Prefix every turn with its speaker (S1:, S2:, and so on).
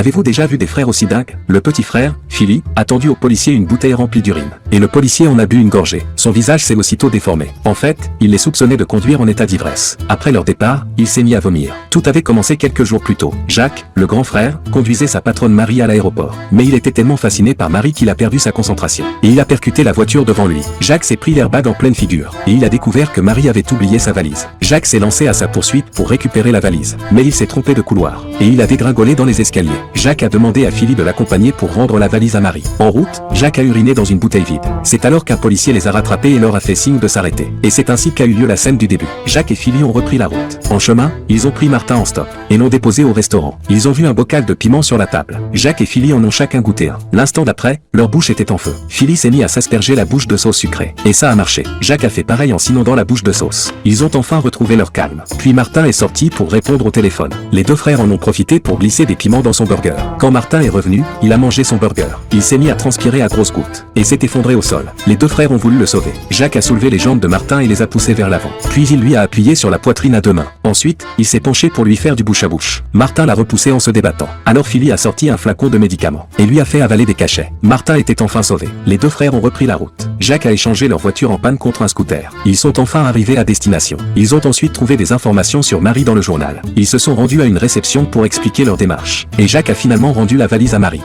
S1: Avez-vous déjà vu des frères aussi dingues? Le petit frère, Philly, a tendu au policier une bouteille remplie d'urine. Et le policier en a bu une gorgée. Son visage s'est aussitôt déformé. En fait, il les soupçonnait de conduire en état d'ivresse. Après leur départ, il s'est mis à vomir. Tout avait commencé quelques jours plus tôt. Jacques, le grand frère, conduisait sa patronne Marie à l'aéroport. Mais il était tellement fasciné par Marie qu'il a perdu sa concentration. Et il a percuté la voiture devant lui. Jacques s'est pris l'airbag en pleine figure. Et il a découvert que Marie avait oublié sa valise. Jacques s'est lancé à sa poursuite pour récupérer la valise. Mais il s'est trompé de couloir. Et il a dégringolé dans les escaliers. Jacques a demandé à Philly de l'accompagner pour rendre la valise à Marie. En route, Jacques a uriné dans une bouteille vide. C'est alors qu'un policier les a rattrapés et leur a fait signe de s'arrêter. Et c'est ainsi qu'a eu lieu la scène du début. Jacques et Philly ont repris la route. En chemin, ils ont pris Martin en stop et l'ont déposé au restaurant. Ils ont vu un bocal de piment sur la table. Jacques et Philly en ont chacun goûté un. L'instant d'après, leur bouche était en feu. Philly s'est mis à s'asperger la bouche de sauce sucrée. Et ça a marché. Jacques a fait pareil en s'inondant la bouche de sauce. Ils ont enfin retrouvé leur calme. Puis Martin est sorti pour répondre au téléphone. Les deux frères en ont profité pour glisser des piments dans son burger. Quand Martin est revenu, il a mangé son burger. Il s'est mis à transpirer à grosses gouttes et s'est effondré au sol. Les deux frères ont voulu le sauver. Jacques a soulevé les jambes de Martin et les a poussés vers l'avant. Puis il lui a appuyé sur la poitrine à deux mains. Ensuite, il s'est penché pour lui faire du bouche à bouche. Martin l'a repoussé en se débattant. Alors Philly a sorti un flacon de médicaments et lui a fait avaler des cachets. Martin était enfin sauvé. Les deux frères ont repris la route. Jacques a échangé leur voiture en panne contre un scooter. Ils sont enfin arrivés à destination. Ils ont ensuite trouvé des informations sur Marie dans le journal. Ils se sont rendus à une réception pour expliquer leur démarche. Et Jacques a finalement rendu la valise à Marie.